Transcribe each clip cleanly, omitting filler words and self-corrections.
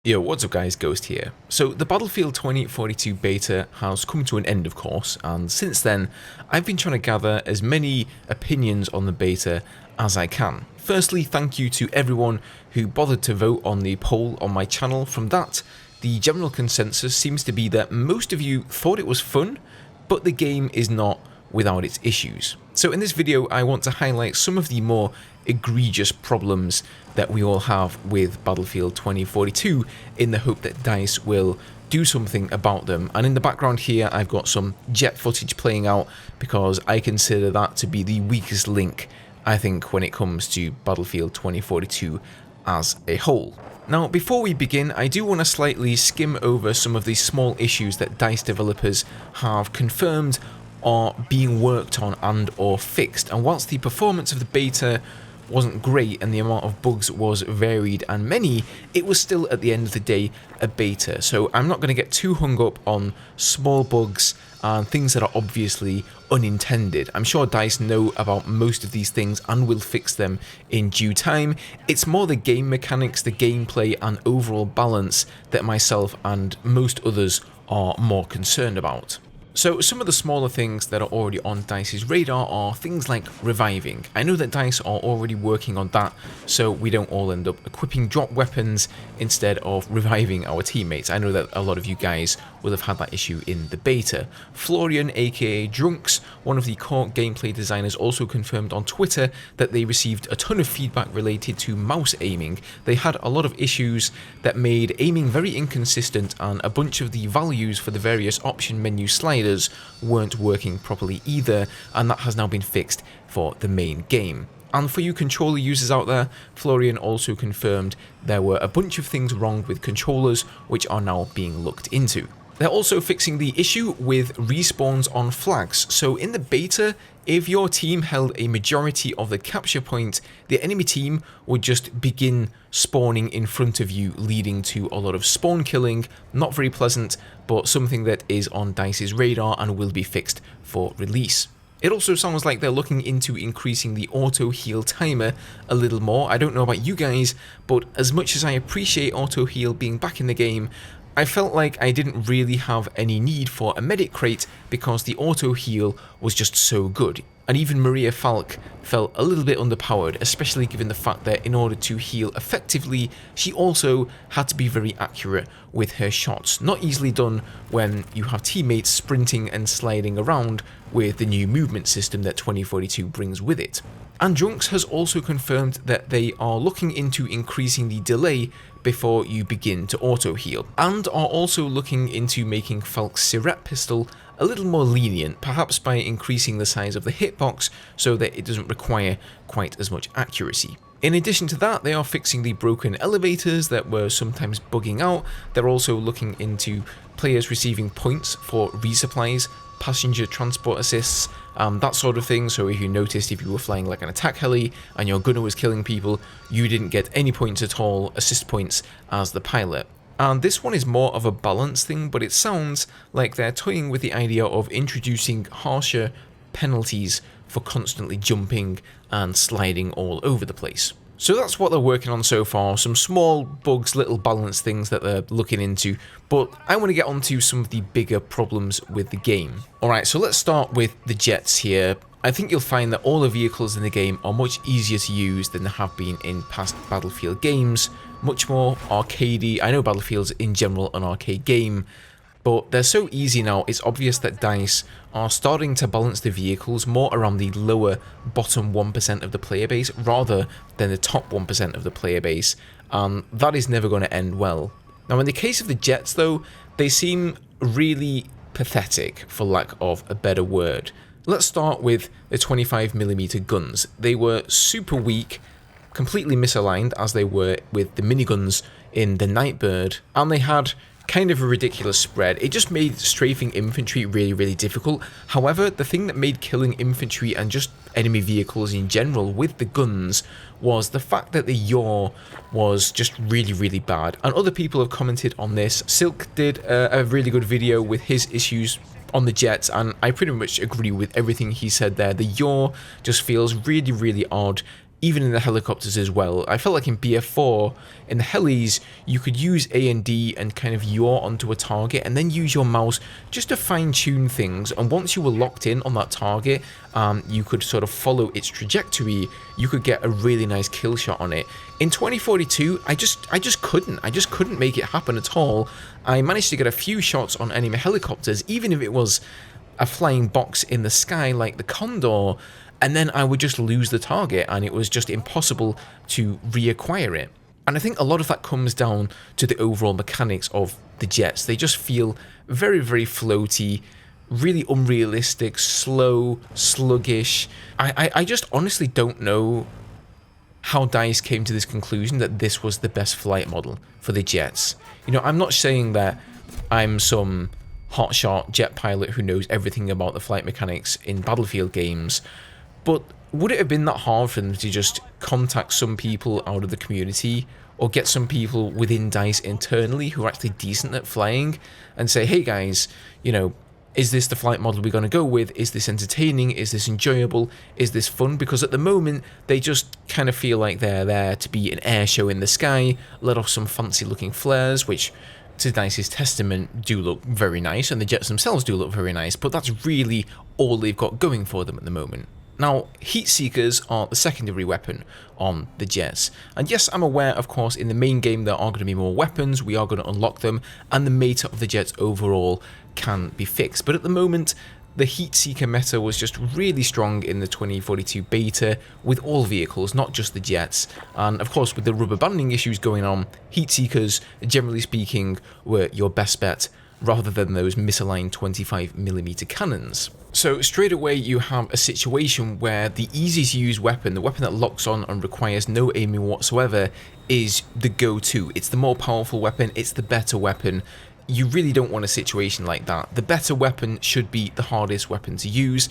Yo, what's up guys, Ghost here. So the Battlefield 2042 beta has come to an end of course, and since then I've been trying to gather as many opinions on the beta as I can. Firstly, thank you to everyone who bothered to vote on the poll on my channel. From that, the general consensus seems to be that most of you thought it was fun, but the game is not without its issues. So in this video I want to highlight some of the more egregious problems that we all have with Battlefield 2042 in the hope that DICE will do something about them. And in the background here I've got some jet footage playing out because I consider that to be the weakest link, I think, when it comes to Battlefield 2042 as a whole. Now, before we begin, I do want to slightly skim over some of the small issues that DICE developers have confirmed are being worked on and or fixed. And whilst the performance of the beta wasn't great and the amount of bugs was varied and many, it was still at the end of the day a beta. So I'm not going to get too hung up on small bugs and things that are obviously unintended. I'm sure DICE know about most of these things and will fix them in due time. It's more the game mechanics, the gameplay and overall balance that myself and most others are more concerned about. So some of the smaller things that are already on DICE's radar are things like reviving. I know that DICE are already working on that so we don't all end up equipping drop weapons instead of reviving our teammates. I know that a lot of you guys will have had that issue in the beta. Florian, aka Drunks, one of the core gameplay designers, also confirmed on Twitter that they received a ton of feedback related to mouse aiming. They had a lot of issues that made aiming very inconsistent, and a bunch of the values for the various option menu sliders weren't working properly either, and that has now been fixed for the main game. And for you controller users out there, Florian also confirmed there were a bunch of things wrong with controllers which are now being looked into. They're also fixing the issue with respawns on flags. So in the beta, if your team held a majority of the capture point, the enemy team would just begin spawning in front of you, leading to a lot of spawn killing. Not very pleasant, but something that is on DICE's radar and will be fixed for release. It also sounds like they're looking into increasing the auto heal timer a little more. I don't know about you guys, but as much as I appreciate auto heal being back in the game, I felt like I didn't really have any need for a medic crate because the auto heal was just so good. And even Maria Falk felt a little bit underpowered, especially given the fact that in order to heal effectively, she also had to be very accurate with her shots. Not easily done when you have teammates sprinting and sliding around with the new movement system that 2042 brings with it. And Drunks has also confirmed that they are looking into increasing the delay before you begin to auto heal, and are also looking into making Falk's Siret pistol a little more lenient, perhaps by increasing the size of the hitbox so that it doesn't require quite as much accuracy. In addition to that, they are fixing the broken elevators that were sometimes bugging out. They're also looking into players receiving points for resupplies, passenger transport assists, that sort of thing. So if you noticed, if you were flying like an attack heli and your gunner was killing people, you didn't get any points at all, assist points, as the pilot. And this one is more of a balance thing, but it sounds like they're toying with the idea of introducing harsher penalties for constantly jumping and sliding all over the place. So that's what they're working on so far, some small bugs, little balance things that they're looking into, but I want to get onto some of the bigger problems with the game. Alright, so let's start with the jets here. I think you'll find that all the vehicles in the game are much easier to use than they have been in past Battlefield games, much more arcadey. I know Battlefield's in general an arcade game, but they're so easy now. It's obvious that DICE are starting to balance the vehicles more around the lower bottom 1% of the player base rather than the top 1% of the player base, and that is never going to end well. Now in the case of the jets though, they seem really pathetic, for lack of a better word. Let's start with the 25mm guns. They were super weak, completely misaligned as they were with the miniguns in the Nightbird, and they had kind of a ridiculous spread. It just made strafing infantry really difficult. However, the thing that made killing infantry and just enemy vehicles in general with the guns was the fact that the yaw was just really bad. And other people have commented on this. Silk did a really good video with his issues on the jets, and I pretty much agree with everything he said there. The yaw just feels really odd. even in the helicopters as well. I felt like in BF4, in the helis, you could use A and D and kind of yaw onto a target and then use your mouse just to fine-tune things, and once you were locked in on that target, you could sort of follow its trajectory, you could get a really nice kill shot on it. In 2042, I just couldn't make it happen at all. I managed to get a few shots on enemy helicopters, even if it was a flying box in the sky like the Condor, and then I would just lose the target and it was just impossible to reacquire it. And I think a lot of that comes down to the overall mechanics of the jets. They just feel very, very floaty, really unrealistic, slow, sluggish. I just honestly don't know how DICE came to this conclusion that this was the best flight model for the jets. You know, I'm not saying that I'm some hotshot jet pilot who knows everything about the flight mechanics in Battlefield games, but would it have been that hard for them to just contact some people out of the community or get some people within DICE internally who are actually decent at flying and say, hey guys, you know, is this the flight model we're going to go with? Is this entertaining? Is this enjoyable? Is this fun? Because at the moment, they just kind of feel like they're there to be an air show in the sky, let off some fancy looking flares, which to DICE's testament do look very nice, and the jets themselves do look very nice, but that's really all they've got going for them at the moment. Now, heat seekers are the secondary weapon on the jets, and yes, I'm aware, of course, in the main game there are going to be more weapons, we are going to unlock them, and the meta of the jets overall can be fixed, but at the moment, the heat seeker meta was just really strong in the 2042 beta with all vehicles, not just the jets, and of course with the rubber banding issues going on, heat seekers, generally speaking, were your best bet rather than those misaligned 25mm cannons. So straight away you have a situation where the easy to use weapon, the weapon that locks on and requires no aiming whatsoever, is the go-to. It's the more powerful weapon, it's the better weapon. You really don't want a situation like that. The better weapon should be the hardest weapon to use.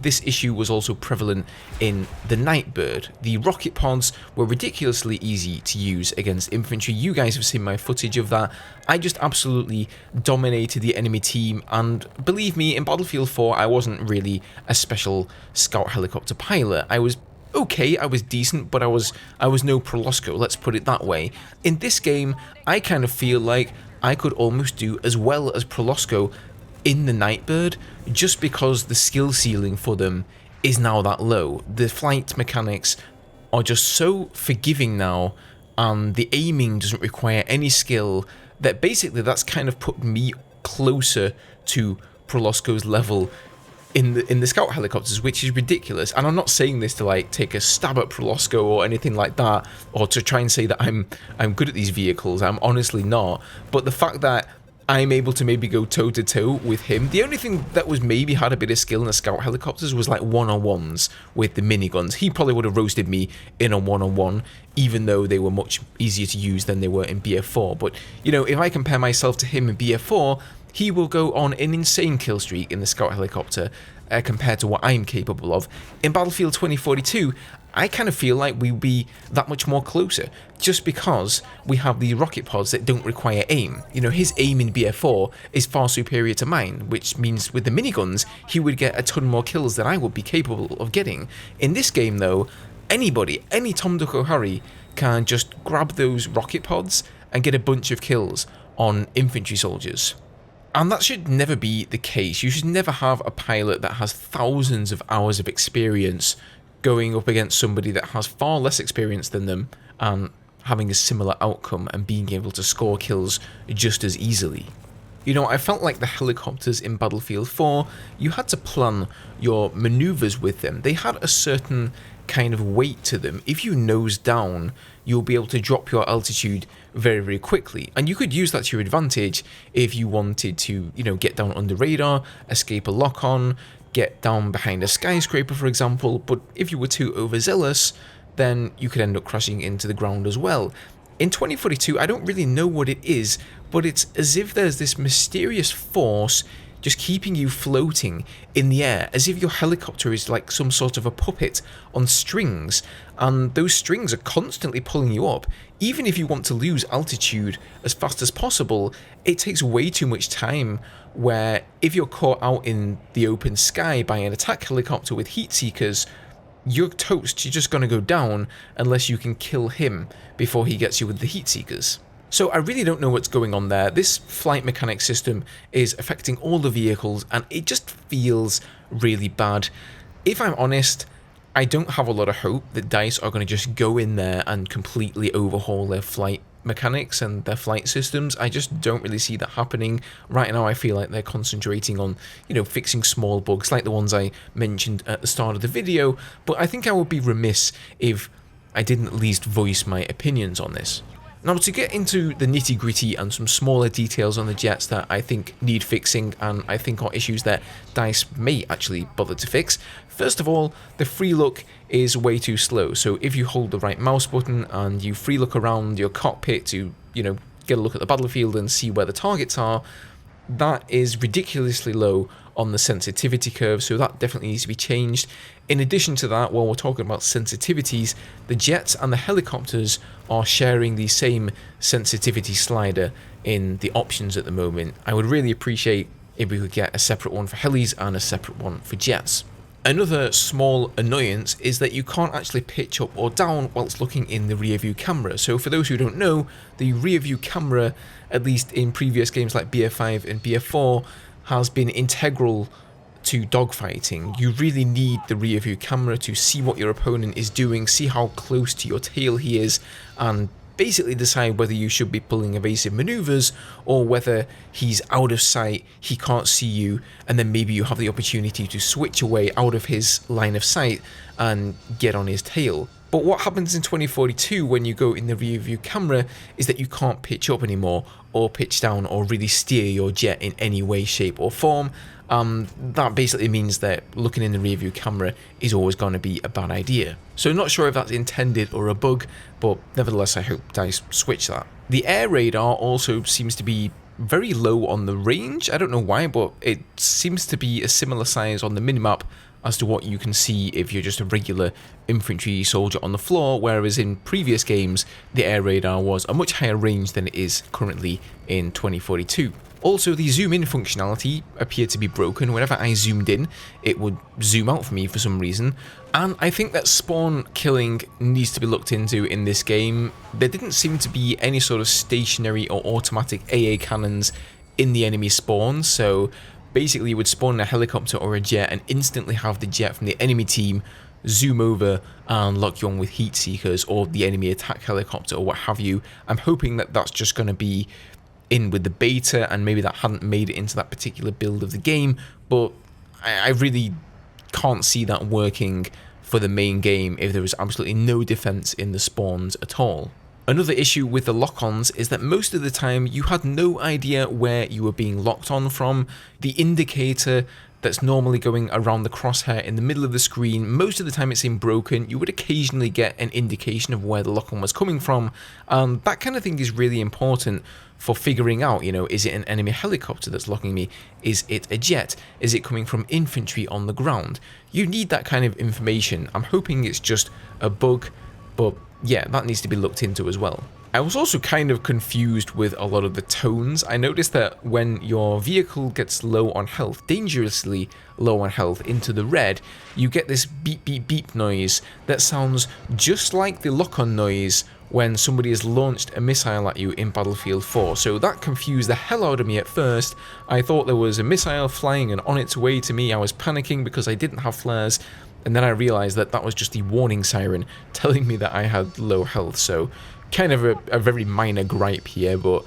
This issue was also prevalent in the Nightbird. The rocket pods were ridiculously easy to use against infantry. You guys have seen my footage of that. I just absolutely dominated the enemy team, and believe me, in Battlefield 4 I wasn't really a special scout helicopter pilot. I was okay, I was decent, but I was no Prolosco, let's put it that way. In this game, I kind of feel like I could almost do as well as Prolosco in the Nightbird, just because the skill ceiling for them is now that low. The flight mechanics are just so forgiving now, and the aiming doesn't require any skill, that basically that's kind of put me closer to Prolosco's level in the scout helicopters, which is ridiculous. And I'm not saying this to like take a stab at Prolosco or anything like that, or to try and say that I'm good at these vehicles. I'm honestly not. But the fact that I'm able to maybe go toe to toe with him, the only thing that was maybe had a bit of skill in the scout helicopters was like one-on-ones with the miniguns. He probably would have roasted me in a one-on-one, even though they were much easier to use than they were in BF4. But you know, if I compare myself to him in BF4, he will go on an insane kill streak in the scout helicopter compared to what I'm capable of. In Battlefield 2042, I kind of feel like we'll be that much more closer, just because we have the rocket pods that don't require aim. You know, his aim in BF4 is far superior to mine, which means with the miniguns, he would get a ton more kills than I would be capable of getting. In this game though, anybody, any Tom, Duck or Harry can just grab those rocket pods and get a bunch of kills on infantry soldiers. And that should never be the case. You should never have a pilot that has thousands of hours of experience going up against somebody that has far less experience than them and having a similar outcome and being able to score kills just as easily. You know, I felt like the helicopters in Battlefield 4, you had to plan your maneuvers with them. They had a certain kind of weight to them. If you nose down, you'll be able to drop your altitude very, very quickly. And you could use that to your advantage if you wanted to, you know, get down under radar, escape a lock-on, get down behind a skyscraper, for example. But if you were too overzealous, then you could end up crashing into the ground as well. In 2042, I don't really know what it is, but it's as if there's this mysterious force just keeping you floating in the air, as if your helicopter is like some sort of a puppet on strings, and those strings are constantly pulling you up. Even if you want to lose altitude as fast as possible, it takes way too much time, where if you're caught out in the open sky by an attack helicopter with heat seekers, you're toast. You're just going to go down unless you can kill him before he gets you with the heat seekers. So I really don't know what's going on there. This flight mechanic system is affecting all the vehicles and it just feels really bad. If I'm honest, I don't have a lot of hope that DICE are going to just go in there and completely overhaul their flight mechanics and their flight systems. I just don't really see that happening. Right now I feel like they're concentrating on, fixing small bugs like the ones I mentioned at the start of the video, but I think I would be remiss if I didn't at least voice my opinions on this. Now, to get into the nitty-gritty and some smaller details on the jets that I think need fixing and I think are issues that DICE may actually bother to fix, first of all, the free look is way too slow. So if you hold the right mouse button and you free look around your cockpit to, get a look at the battlefield and see where the targets are, that is ridiculously low on the sensitivity curve, so that definitely needs to be changed. In addition to that, while we're talking about sensitivities, the jets and the helicopters are sharing the same sensitivity slider in the options at the moment. I would really appreciate if we could get a separate one for helis and a separate one for jets. Another small annoyance is that you can't actually pitch up or down whilst looking in the rear view camera. So for those who don't know, the rear view camera, at least in previous games like BF5 and BF4, has been integral to dogfighting. You really need the rear view camera to see what your opponent is doing, see how close to your tail he is, and basically decide whether you should be pulling evasive maneuvers or whether he's out of sight, he can't see you, and then maybe you have the opportunity to switch away out of his line of sight and get on his tail. But what happens in 2042 when you go in the rear view camera is that you can't pitch up anymore or pitch down or really steer your jet in any way, shape or form. That basically means that looking in the rear view camera is always going to be a bad idea. So not sure if that's intended or a bug, but nevertheless I hope DICE switch that. The air radar also seems to be very low on the range. I don't know why, but it seems to be a similar size on the minimap as to what you can see if you're just a regular infantry soldier on the floor, whereas in previous games the air radar was a much higher range than it is currently in 2042. Also, the zoom in functionality appeared to be broken. Whenever I zoomed in, it would zoom out for me for some reason, and I think that spawn killing needs to be looked into in this game. There didn't seem to be any sort of stationary or automatic AA cannons in the enemy spawn, so basically you would spawn in a helicopter or a jet and instantly have the jet from the enemy team zoom over and lock you on with heat seekers or the enemy attack helicopter or what have you. I'm hoping that that's just going to be in with the beta and maybe that hadn't made it into that particular build of the game, but I really can't see that working for the main game if there was absolutely no defense in the spawns at all. Another issue with the lock-ons is that most of the time you had no idea where you were being locked on from. The indicator that's normally going around the crosshair in the middle of the screen, most of the time it's in broken. You would occasionally get an indication of where the lock-on was coming from. That kind of thing is really important for figuring out, is it an enemy helicopter that's locking me? Is it a jet? Is it coming from infantry on the ground? You need that kind of information. I'm hoping it's just a bug, but yeah, that needs to be looked into as well. I was also kind of confused with a lot of the tones. I noticed that when your vehicle gets low on health, dangerously low on health, into the red, you get this beep beep beep noise that sounds just like the lock-on noise when somebody has launched a missile at you in Battlefield 4. So that confused the hell out of me at first. I thought there was a missile flying and on its way to me. I was panicking because I didn't have flares. And then I realized that that was just the warning siren telling me that I had low health. So kind of a very minor gripe here, but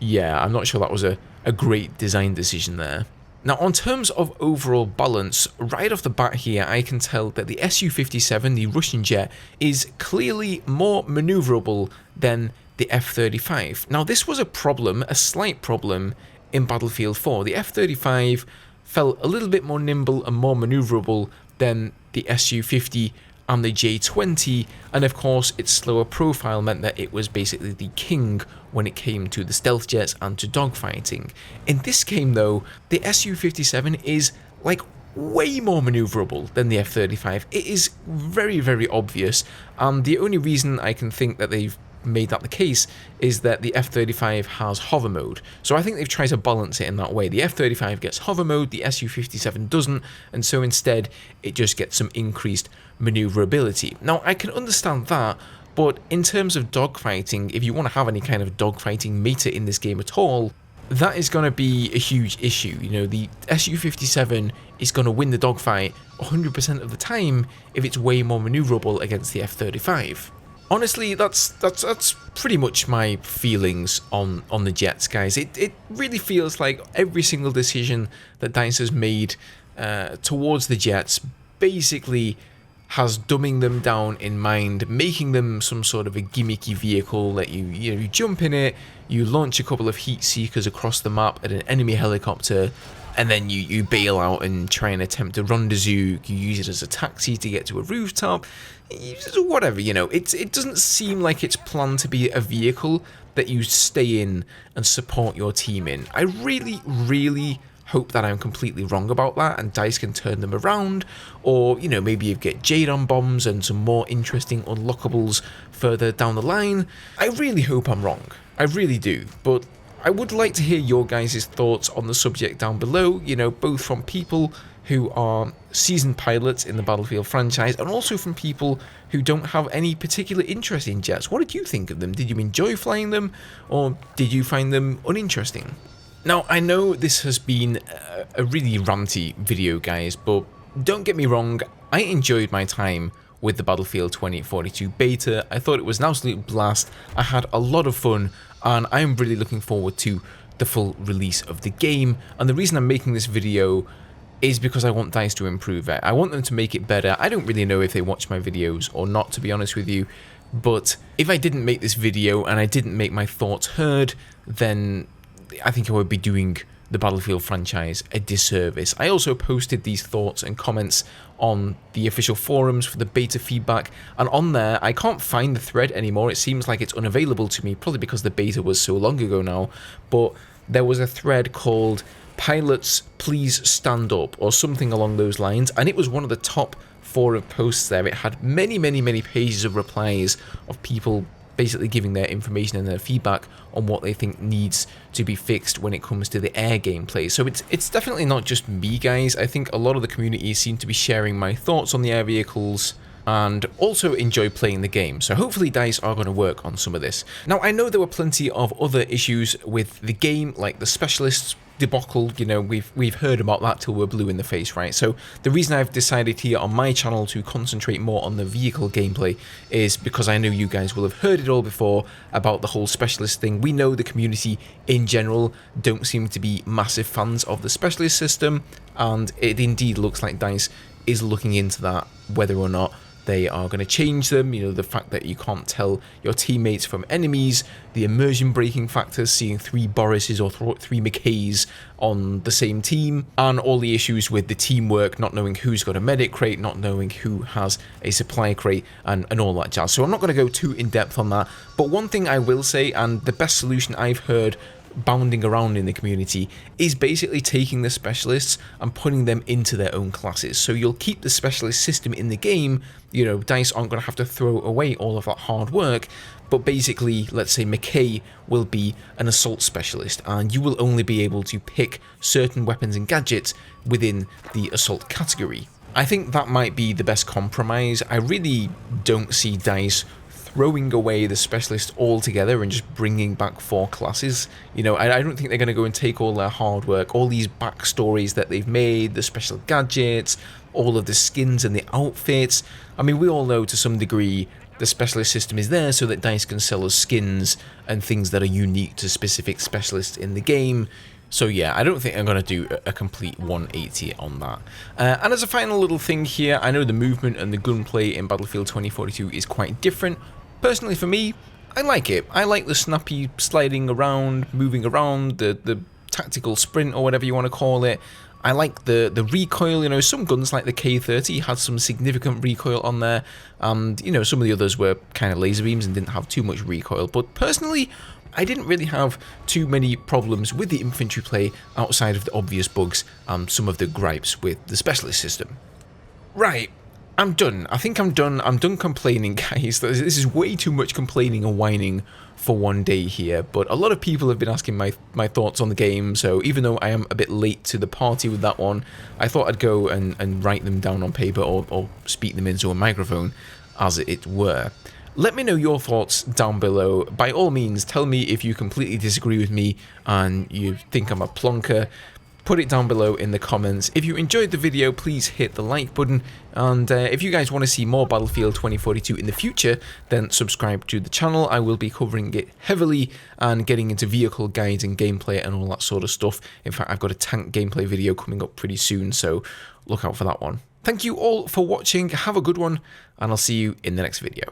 yeah, I'm not sure that was a great design decision there. Now, on terms of overall balance, right off the bat here, I can tell that the Su-57, the Russian jet, is clearly more maneuverable than the F-35. Now, this was a problem, a slight problem, in Battlefield 4. The F-35 felt a little bit more nimble and more maneuverable than the Su-50 and the J-20, and of course its slower profile meant that it was basically the king when it came to the stealth jets and to dogfighting. In this game though, the Su-57 is like way more maneuverable than the F-35. It is very, very obvious, and the only reason I can think that they've made that the case is that the F-35 has hover mode. So I think they've tried to balance it in that way. The F-35 gets hover mode, the Su-57 doesn't, and so instead it just gets some increased maneuverability. Now, I can understand that, but in terms of dogfighting, if you want to have any kind of dogfighting meta in this game at all, that is going to be a huge issue. You know, the Su-57 is going to win the dogfight 100% of the time if it's way more maneuverable against the F-35. Honestly, that's pretty much my feelings on the jets, guys. It really feels like every single decision that DICE has made towards the jets basically has dumbing them down in mind, making them some sort of a gimmicky vehicle that you jump in it, you launch a couple of heat seekers across the map at an enemy helicopter, and then you bail out and try and attempt a rendezvous. You use it as a taxi to get to a rooftop, whatever, you know. It doesn't seem like it's planned to be a vehicle that you stay in and support your team in. I really, really hope that I'm completely wrong about that and DICE can turn them around, or, you know, maybe you get Jadon bombs and some more interesting unlockables further down the line. I really hope I'm wrong. I really do, but I would like to hear your guys' thoughts on the subject down below, you know, both from people who are seasoned pilots in the Battlefield franchise and also from people who don't have any particular interest in jets. What did you think of them? Did you enjoy flying them, or did you find them uninteresting? Now, I know this has been a really ranty video, guys, but don't get me wrong, I enjoyed my time with the Battlefield 2042 beta. I thought it was an absolute blast, I had a lot of fun, and I'm really looking forward to the full release of the game. And the reason I'm making this video is because I want DICE to improve it. I want them to make it better. I don't really know if they watch my videos or not, to be honest with you, but if I didn't make this video and I didn't make my thoughts heard, then I think I would be doing the Battlefield franchise a disservice. I also posted these thoughts and comments on the official forums for the beta feedback, and on there I can't find the thread anymore. It seems like it's unavailable to me, probably because the beta was so long ago now, but there was a thread called "Pilots Please Stand Up" or something along those lines, and it was one of the top forum posts there. It had many pages of replies of people basically giving their information and their feedback on what they think needs to be fixed when it comes to the air gameplay. So it's definitely not just me, guys. I think a lot of the community seem to be sharing my thoughts on the air vehicles and also enjoy playing the game. So hopefully DICE are going to work on some of this. Now, I know there were plenty of other issues with the game, like the specialists debacle. You know, we've heard about that till we're blue in the face, right? So the reason I've decided here on my channel to concentrate more on the vehicle gameplay is because I know you guys will have heard it all before about the whole specialist thing. We know the community in general don't seem to be massive fans of the specialist system, and it indeed looks like DICE is looking into that, whether or not they are going to change them. You know, the fact that you can't tell your teammates from enemies, the immersion breaking factors, seeing 3 Borises or 3 McKays on the same team, and all the issues with the teamwork, not knowing who's got a medic crate, not knowing who has a supply crate, and all that jazz. So I'm not going to go too in depth on that, but one thing I will say, and the best solution I've heard bounding around in the community, is basically taking the specialists and putting them into their own classes. So you'll keep the specialist system in the game. You know, DICE aren't going to have to throw away all of that hard work, but basically, let's say McKay will be an assault specialist, and you will only be able to pick certain weapons and gadgets within the assault category. I think that might be the best compromise. I really don't see DICE throwing away the specialist altogether and just bringing back 4 classes. You know, I don't think they're going to go and take all their hard work, all these backstories that they've made, the special gadgets, all of the skins and the outfits. I mean, we all know to some degree the specialist system is there so that DICE can sell us skins and things that are unique to specific specialists in the game. So yeah, I don't think I'm going to do a complete 180 on that. And as a final little thing here, I know the movement and the gunplay in Battlefield 2042 is quite different. Personally, for me, I like it. I like the snappy sliding around, moving around, the tactical sprint or whatever you want to call it. I like the recoil. You know, some guns like the K30 had some significant recoil on there, and you know, some of the others were kind of laser beams and didn't have too much recoil. But personally, I didn't really have too many problems with the infantry play outside of the obvious bugs and some of the gripes with the specialist system. Right, I'm done. I think I'm done. I'm done complaining, guys. This is way too much complaining and whining for one day here, but a lot of people have been asking my thoughts on the game, so even though I am a bit late to the party with that one, I thought I'd go and write them down on paper or speak them into a microphone, as it were. Let me know your thoughts down below. By all means, tell me if you completely disagree with me and you think I'm a plonker. Put it down below in the comments. If you enjoyed the video, please hit the like button, and if you guys want to see more Battlefield 2042 in the future, then subscribe to the channel. I will be covering it heavily and getting into vehicle guides and gameplay and all that sort of stuff. In fact, I've got a tank gameplay video coming up pretty soon, so look out for that one. Thank you all for watching, have a good one, and I'll see you in the next video.